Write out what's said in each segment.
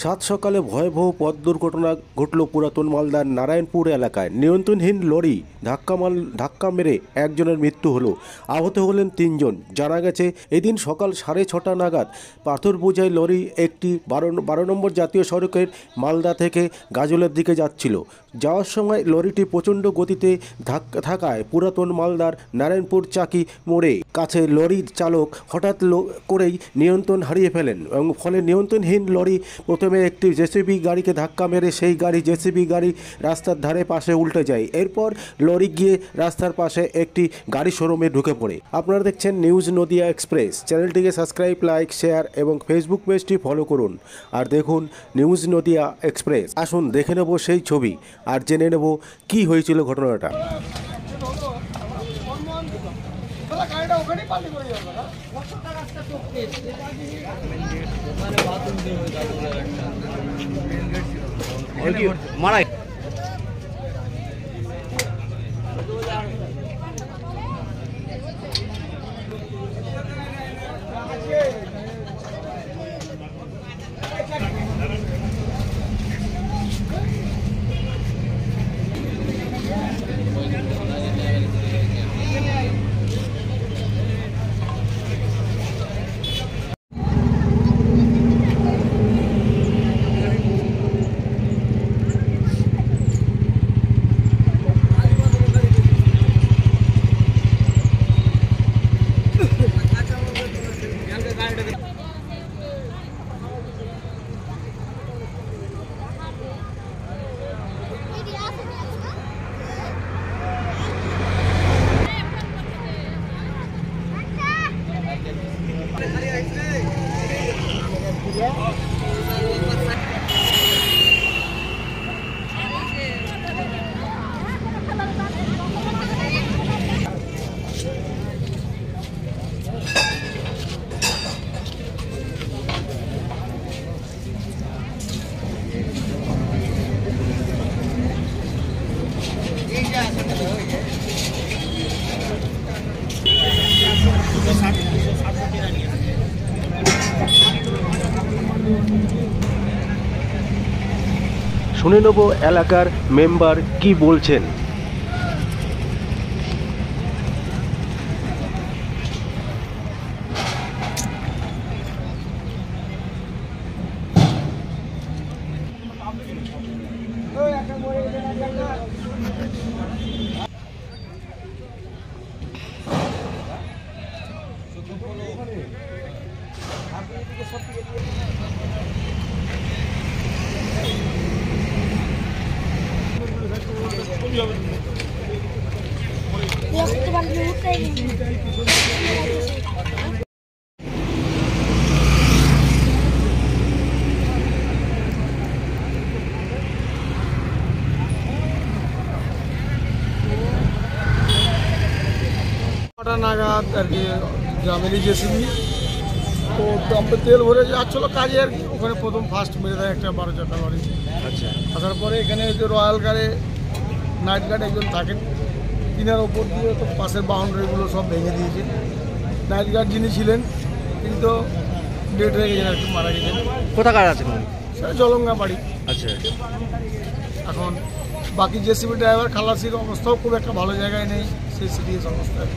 সাত সকালে ভয়াবহ পথ দুর্ঘটনা ঘটল পুরাতন মালদার নারায়ণপুর এলাকায়। নিয়ন্ত্রণহীন লরি ধাক্কা মেরে একজনের মৃত্যু হলো, আহত হলেন তিনজন। জানা গেছে এদিন সকাল 6:30 নাগাদ পাথর বোঝাই লরি একটি 12 নম্বর জাতীয় সড়কের মালদা থেকে গাজলের দিকে যাচ্ছিল। যাওয়ার সময় লরিটি প্রচণ্ড গতিতে থাকায় পুরাতন মালদার নারায়ণপুর চাকি মোড়ে কাছে লরির চালক হঠাৎ করেই নিয়ন্ত্রণ হারিয়ে ফেলেন এবং ফলে নিয়ন্ত্রণহীন লরি প্রথমে একটি জেসিবি গাড়িকে ধাক্কা মেরে সেই জেসিবি গাড়ি রাস্তার ধারে পাশে উল্টে যায়। এরপর লরি গিয়ে রাস্তার পাশে একটি গাড়ি শোরুমে ঢুকে পড়ে। আপনারা দেখছেন নিউজ নদিয়া এক্সপ্রেস। চ্যানেলটিকে সাবস্ক্রাইব, লাইক, শেয়ার এবং ফেসবুক পেজটি ফলো করুন আর দেখুন নিউজ নদিয়া এক্সপ্রেস। আসুন দেখে নেব সেই ছবি আর জেনে নেব কি হয়েছিল ঘটনাটা। মারা শুনে নেব এলাকার মেম্বার কি বলছেন। নাগাদ আর কি গ্রামেরই জেসিবি তো ডাম্পে তেল ভরে যাচ্ছিল কাজে আর কি, ওখানে প্রথম ফার্স্ট মেরে দেয় একটা 12 চাকা লরি। আচ্ছা, আসার পরে এখানে যে রয়্যাল গার্ডে নাইট গার্ড একজন থাকেন, তিনার ওপর দিয়ে তো পাশের বাউন্ডারিগুলো সব ভেঙে দিয়েছে। নাইট গার্ড যিনি ছিলেন তিনি তো ডেট হয়ে গেছেন, একটু মারা গেছেন। কোথাকার আছে সেটা জলঙ্গা বাড়ি। আচ্ছা, এখন বাকি জেসিবি ড্রাইভার খালাসির অবস্থাও খুব একটা ভালো জায়গায় নেই, সেই সিরিয়াস অবস্থায়।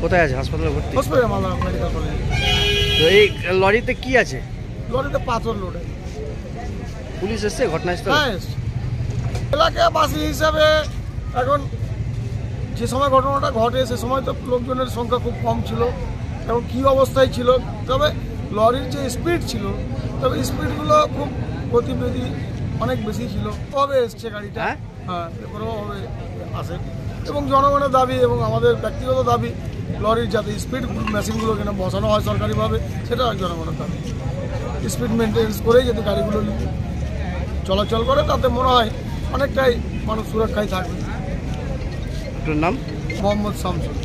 কোথায় আছে? হাসপাতালে ভর্তি? হসপিটালে, মালদা মেডিকেল কলেজে। তো এই লরিতে কি আছে? লরিতে পাথর লোডে। পুলিশ এসছে ঘটনাস্থলে? হ্যাঁ, এলাকাবাসী হিসাবে এখন যে সময় ঘটনাটা ঘটে সে সময় তো লোকজনের সংখ্যা খুব কম ছিল এবং কী অবস্থায় ছিল, তবে লরির যে স্পিড ছিল, তবে স্পিডগুলো খুব গতিবিধি অনেক বেশি ছিল। কবে এসছে গাড়িটা? হ্যাঁ, এরপরেভাবে আসে এবং জনগণের দাবি এবং আমাদের ব্যক্তিগত দাবি লরির যাতে স্পিড মেশিনগুলো কেন বসানো হয় সরকারিভাবে, সেটা জনগণের দাবি। স্পিড মেনটেন্স করেই যদি গাড়িগুলো চলাচল করে তাতে মনে হয় অনেকটাই মানুষ সুরক্ষায় থাকবে। আপনার নাম? মোহাম্মদ শামসুল।